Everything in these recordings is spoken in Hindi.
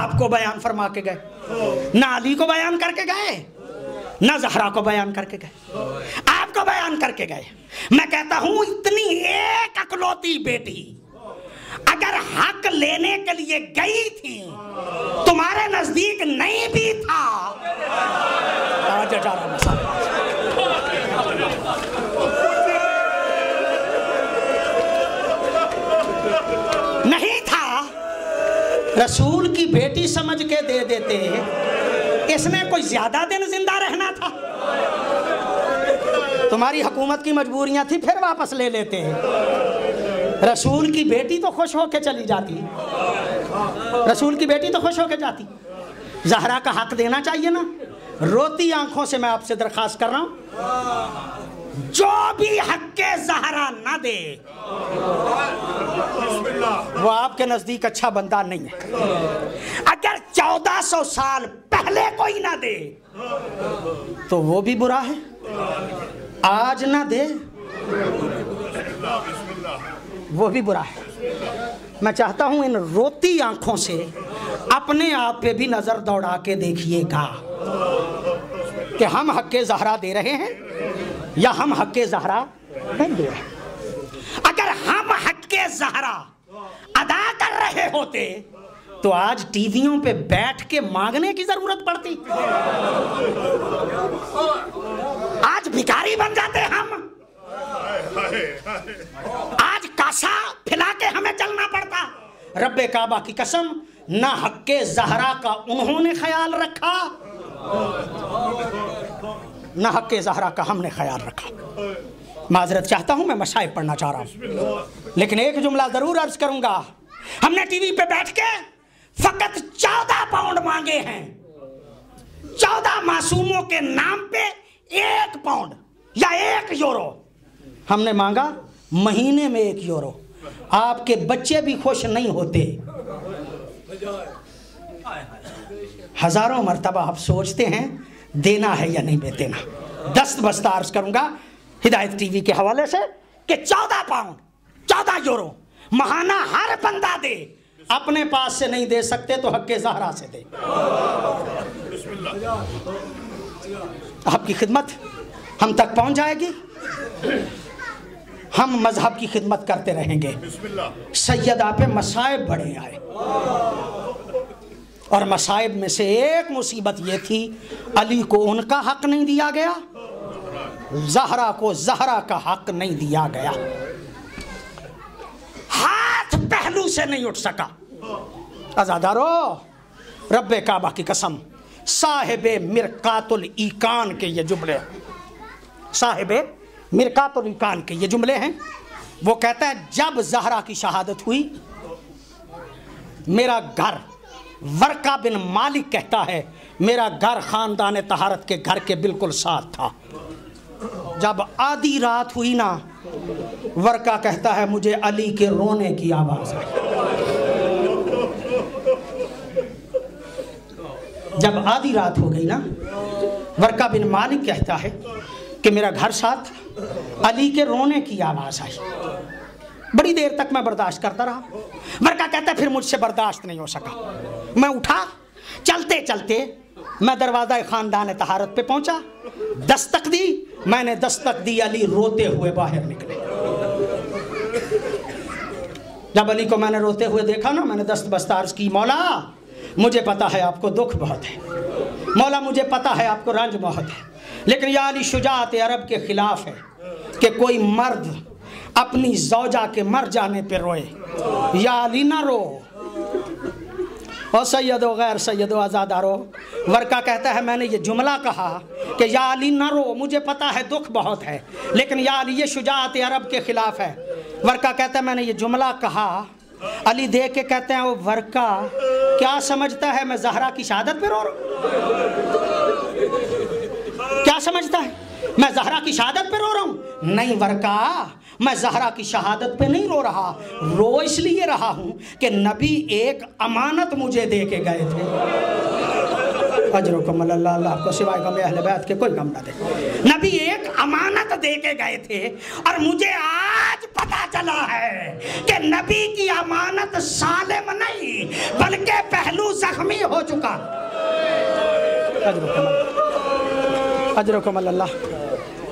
आपको बयान फरमा के गए, ना अली को बयान करके गए, ना जहरा को बयान करके गए, आपको बयान करके गए। मैं कहता हूं इतनी एक अकलौती बेटी अगर हक लेने के लिए गई थी, तुम्हारे नजदीक नहीं भी था, नहीं था, रसूल की बेटी समझ के दे देते, इसने कोई ज्यादा दिन जिंदा रहना था। तुम्हारी हुकूमत की मजबूरियां थी, फिर वापस ले लेते हैं। रसूल की बेटी तो खुश होके चली जाती, रसूल की बेटी तो खुश होके जाती। जहरा का हक देना चाहिए ना। रोती आंखों से मैं आपसे दरखास्त कर रहा हूं, जो भी हक के जहरा ना दे वो आपके नजदीक अच्छा बंदा नहीं है। अगर 1400 साल पहले कोई ना दे तो वो भी बुरा है, आज ना दे वो भी बुरा है। मैं चाहता हूं इन रोती आंखों से अपने आप पे भी नजर दौड़ा के देखिएगा कि हम हक़्क़े ज़हरा दे रहे हैं या हम हक़्क़े ज़हरा नहीं दे रहे। अगर हम हक़्क़े ज़हरा अदा कर रहे होते तो आज टीवियों पे बैठ के मांगने की जरूरत पड़ती, आज भिखारी बन जाते हम, आज कासा फैला के हमें चलना पड़ता। रब्बे काबा की कसम, ना हक़्क़े ज़हरा का उन्होंने ख्याल रखा, ना हक़्क़े ज़हरा का हमने ख्याल रखा। माजरत चाहता हूं, मैं मसाइब पढ़ना चाह रहा हूं, लेकिन एक जुमला जरूर अर्ज करूंगा। हमने टीवी पे बैठ के फकत 14 पाउंड मांगे हैं, 14 मासूमों के नाम पे 1 पाउंड या 1 यूरो हमने मांगा, महीने में 1 यूरो। आपके बच्चे भी खुश नहीं होते। हजारों मर्तबा आप सोचते हैं देना है या नहीं देना। दस्त बस्ता अर्ज करूंगा हिदायत टीवी के हवाले से कि 14 पाउंड 14 यूरो महाना हर बंदा दे। अपने पास से नहीं दे सकते तो हक़्क़े ज़हरा से दे। आपकी खिदमत हम तक पहुंच जाएगी, हम मजहब की खिदमत करते रहेंगे। सैयदा पे मसाइब बड़े आए और मसाइब में से एक मुसीबत ये थी, अली को उनका हक नहीं दिया गया, ज़हरा को ज़हरा का हक नहीं दिया गया। हाथ पहलू से नहीं उठ सका। अज़ादारो, रब्बे काबा की कसम, साहिबे मिरकातुल ईकान के ये जुमले, साहिबे मिरकातुल ईकान के ये जुमले हैं। वो कहता है जब ज़हरा की शहादत हुई, मेरा घर, वर्का बिन मालिक कहता है मेरा घर खानदान तहारत के घर के बिल्कुल साथ था। जब आधी रात हुई ना, वर्का कहता है मुझे अली के रोने की आवाज़ आई। जब आधी रात हो गई ना, वर्का बिन मालिक कहता है कि मेरा घर साथ, अली के रोने की आवाज़ आई। बड़ी देर तक मैं बर्दाश्त करता रहा। वर्का कहता है फिर मुझसे बर्दाश्त नहीं हो सका। मैं उठा, चलते चलते मैं दरवाज़ा ख़ानदान तहारत पे पहुंचा, दस्तक दी। मैंने दस्तक दी, अली रोते हुए बाहर निकले। जब अली को मैंने रोते हुए देखा ना, मैंने दस्त बस्तार्ज की, मौला मुझे पता है आपको दुख बहुत है, मौला मुझे पता है आपको रंज बहुत है, लेकिन या अली शुजाअत अरब के खिलाफ है कि कोई मर्द अपनी ज़ौजा के मर जाने पे रोए। या अली ना रो। और सैयदो गैर सैयदो आज़ादारो, वर्का कहता है मैंने ये जुमला कहा कि या अली ना रो, मुझे पता है दुख बहुत है, लेकिन या अली ये शुजाअत अरब के खिलाफ है। वर्का कहता है मैंने ये जुमला कहा। अली देख के कहते हैं वो वर्का क्या समझता है मैं ज़हरा की शहादत पे रो रहा हूँ? क्या समझता है मैं ज़हरा की शहादत पे रो रहा हूँ? नहीं वर्का, मैं ज़हरा की शहादत पे नहीं रो रहा, रो इसलिए रहा हूँ कि नबी एक अमानत मुझे दे के गए थे। अजरुकुम अल्लाह, अल्लाह को सिवाय गम अहले बैत के कोई गम ना दे। नबी एक अमानत दे के गए थे और मुझे आज पता चला है कि नबी की अमानत सालिम नहीं बल्कि पहलू जख्मी हो चुका। अजरुकुम अल्लाह,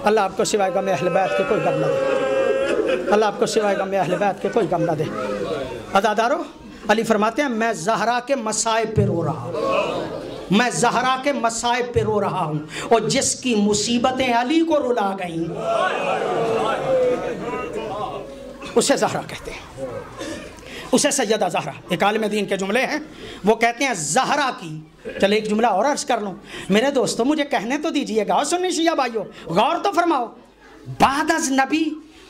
अल्लाह आपको सिवाय गम अहले बैत के कोई गम न दे, अल्लाह आपको सिवाय गम अहले बैत के कोई गम न दे। अज़ादारो, अली फरमाते हैं मैं ज़हरा के मसाइब पे रो रहा हूँ, मैं ज़हरा के मसाइब पे रो रहा हूँ, और जिसकी मुसीबतें अली को रुला गई उसे ज़हरा कहते हैं, उसे सैयदा ज़हरा। एक आलिम दीन के जुमले हैं, वो कहते हैं ज़हरा की। चलो एक जुमला और अर्ज कर लूँ मेरे दोस्तों, मुझे कहने तो दीजिएगा, और सुनिए शिया भाइयों, गौर तो फरमाओ। बाद अज़ नबी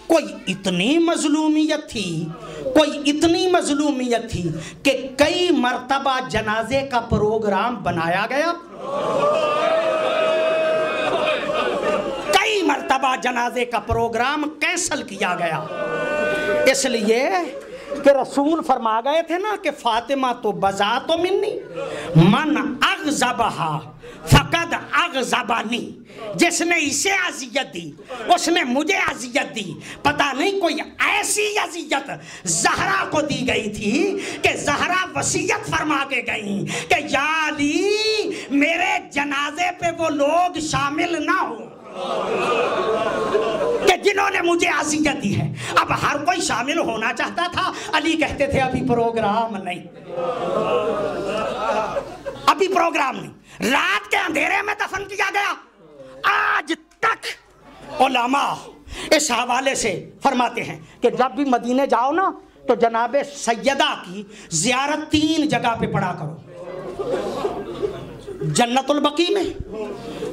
कोई इतनी मजलूमियत थी, कोई इतनी मजलूमियत थी कि कई मर्तबा जनाजे का प्रोग्राम बनाया गया, कई मर्तबा जनाजे का प्रोग्राम कैंसल किया गया। इसलिए कि रसूल फरमा गए थे ना कि फातिमा तो बजा तो मिन्नी मन अग़ज़बहा फ़क़द अग़ज़बानी, जिसने इसे अज़ियत दी उसने मुझे अज़ियत दी। पता नहीं कोई ऐसी अज़ियत ज़हरा को दी गई थी कि ज़हरा वसीयत फरमा के गई कि या अली मेरे जनाजे पे वो लोग शामिल ना हो कि जिन्होंने मुझे अज़ियत दी है। अब हर कोई शामिल होना चाहता था, अली कहते थे अभी प्रोग्राम नहीं, अभी प्रोग्राम नहीं। रात के अंधेरे में दफन किया गया। आज तक उलमा इस हवाले से फरमाते हैं कि जब भी मदीने जाओ ना तो जनाबे सैयदा की ज़ियारत 3 जगह पे पढ़ा करो, जन्नतुल बकी में,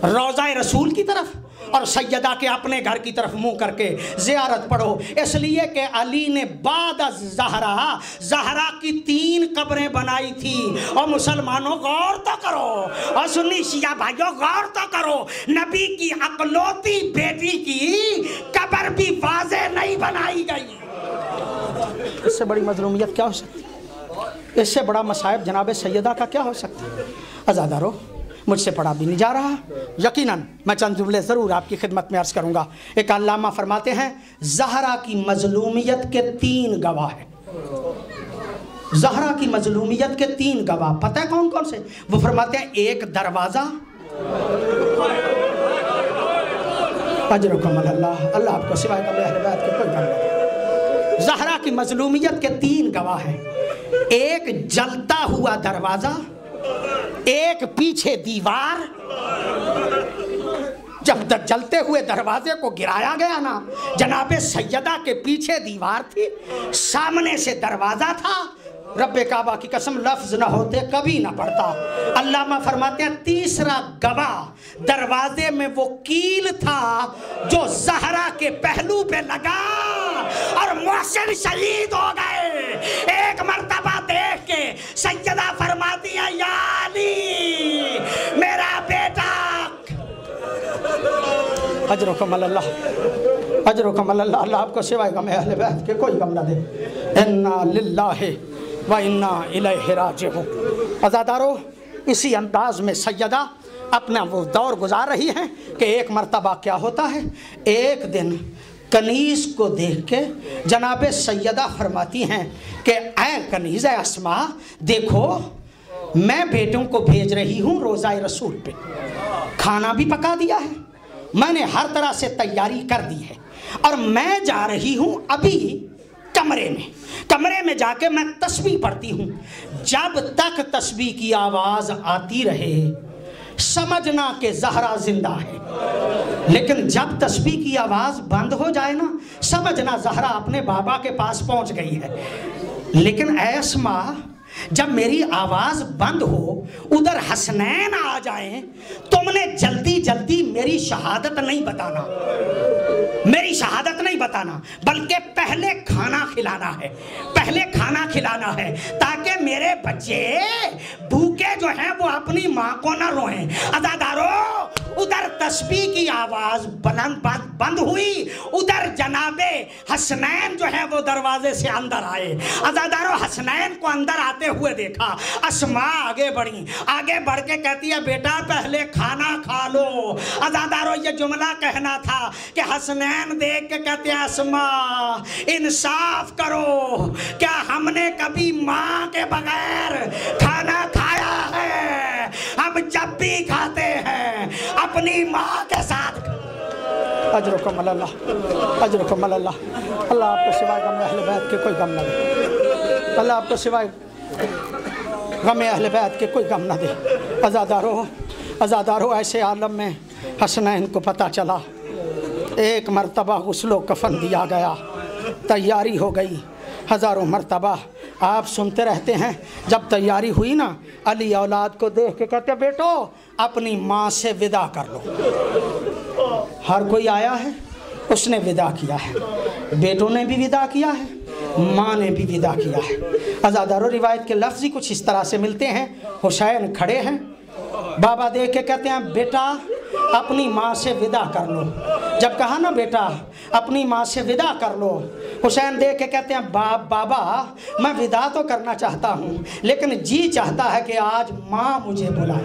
रोज़ा रसूल की तरफ, और सैयदा के अपने घर की तरफ मुंह करके ज़ियारत पढ़ो। इसलिए कि अली ने बाद ज़हरा, ज़हरा की 3 कब्रें बनाई थी। और मुसलमानों गौर तो करो, और सुन्नी शिया भाइयों गौर तो करो, नबी की अकलौती बेटी की कब्र भी वाज़े नहीं बनाई गई। इससे बड़ी मजलूमियत क्या हो सकती है? इससे बड़ा मसाइब जनाब सैयदा का क्या हो सकता है? अज़ादारो, मुझसे पढ़ा भी नहीं जा रहा, यकीनन मैं चंद जुमले ज़रूर आपकी खिदमत में अर्ज़ करूँगा। एक अल्लामा फरमाते हैं ज़हरा की मजलूमियत के 3 गवाह हैं। ज़हरा की मजलूमियत के 3 गवाह पता है कौन कौन से? वो फरमाते हैं एक दरवाज़ा, अजरुकुम अल्लाह, अल्लाह आपको सिवाय अहले बैत के कोई गम न दे। ज़हरा की मजलूमियत के 3 गवाह हैं, एक जलता हुआ दरवाज़ा, एक पीछे दीवार। जब तक जलते हुए दरवाजे को गिराया गया ना, जनाबे सैयदा के पीछे दीवार थी, सामने से दरवाजा था। रब्बे काबा की कसम लफ्ज न होते कभी ना पड़ता। अल्लामा फरमाते हैं तीसरा गवाह दरवाजे में वो कील था जो ज़हरा के पहलू पे लगा और मोहसिन शहीद हो गए। एक मर्तबा देख के सैयदा फरमाती है या अली मेरा बेटा। अजरुकुम अल्लाह, अजरुकुम अल्लाह, अल्लाह आपको सिवाय गम अहले बैत के कोई गम ना दे। इन्ना लिल्लाहि व इन्ना इलैहि राजिऊन। अज़ादारो, इसी अंदाज में सैयदा अपना वो दौर गुजार रही हैं कि एक मर्तबा क्या होता है, एक दिन कनीज़ को देख के जनाबे सैयदा फरमाती हैं कि ऐ कनीज़ अस्मा, देखो मैं बेटों को भेज रही हूँ रोज़ाए रसूल पे, खाना भी पका दिया है, मैंने हर तरह से तैयारी कर दी है, और मैं जा रही हूँ अभी कमरे में जाके मैं तस्बीह पढ़ती हूँ। जब तक तस्बीह की आवाज़ आती रहे समझना कि ज़हरा जिंदा है, लेकिन जब तस्बीह की आवाज़ बंद हो जाए ना समझना ज़हरा अपने बाबा के पास पहुँच गई है। लेकिन ऐस्मा, जब मेरी आवाज़ बंद हो उधर हसनैन आ जाएं, तुमने जल्दी जल्दी मेरी शहादत नहीं बताना, मेरी शहादत नहीं बताना, बल्कि पहले खाना खिलाना है, पहले खाना खिलाना है, ताकि मेरे बच्चे भूखे जो हैं वो अपनी माँ को ना रोएं। अज़ादारो, उधर तस्बीह की आवाज़ बंद हुई, उधर जनाबे हसनैन जो है वो दरवाजे से अंदर आए। अज़ादारों हसनैन को अंदर आते हुए देखा। अस्मा आगे बढ़ी, आगे बढ़ के कहती है बेटा पहले खाना खा लो। अज़ादारों ये जुमला कहना था कि हसनैन देख के कहते हैं अस्मा इंसाफ करो, क्या हमने कभी माँ के बगैर खाना खाया है? हम जब भी खाते हैं अपनी माँ के साथ। अजरुकुम अल्लाह, अजरुकुम अल्लाह। अल्लाह आपको सिवाय गम अहले बैत के कोई गम न दे। अल्लाह आपको सिवाय गम अहले बैत के कोई गम न दे। अज़ादारों, अज़ादारों ऐसे आलम में हसनैन को पता चला, एक मर्तबा गुस्लो कफन दिया गया, तैयारी हो गई। हज़ारों मर्तबा आप सुनते रहते हैं, जब तैयारी हुई ना, अली औलाद को देख के कहते बेटो अपनी माँ से विदा कर लो। हर कोई आया है, उसने विदा किया है, बेटों ने भी विदा किया है, माँ ने भी विदा किया है। अज़ादारों रिवायत के लफ्ज़ ही कुछ इस तरह से मिलते हैं। हुसैन खड़े हैं, बाबा देख के कहते हैं बेटा अपनी माँ से विदा कर लो। जब कहा ना बेटा अपनी माँ से विदा कर लो, हुसैन देख के कहते हैं बाबा मैं विदा तो करना चाहता हूँ, लेकिन जी चाहता है कि आज माँ मुझे बुलाए।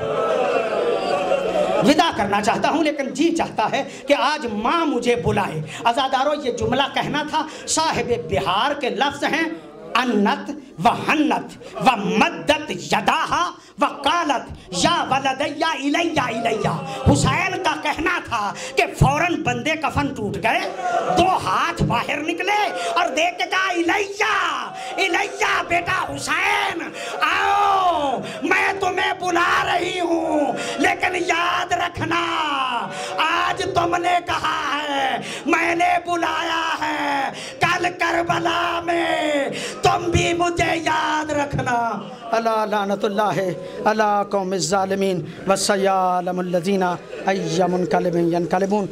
विदा करना चाहता हूँ लेकिन जी चाहता है कि आज माँ मुझे बुलाए। अज़ादारों ये जुमला कहना था। साहिब बिहार के लफ्ज़ हैं अन्नत व हन्नत व मद्दत यदाहा व कालत या वलदैया इलैया इलैया। हुसैन का कहना था कि फौरन बंदे कफन टूट गए, दो हाथ बाहर निकले और देख के कहा इलैया इलैया, बेटा हुसैन आओ, मैं तुम्हें बुला रही हूँ, लेकिन याद रखना आज तुमने कहा है, मैंने बुलाया है, कल करबला में तुम भी मुझे याद रखना। अला लानतुल्लाह अला कौमिज़ ज़ालिमीन वस्सयालमुल लज़ीना अय्यमुन कलिबिन यनकलिबून।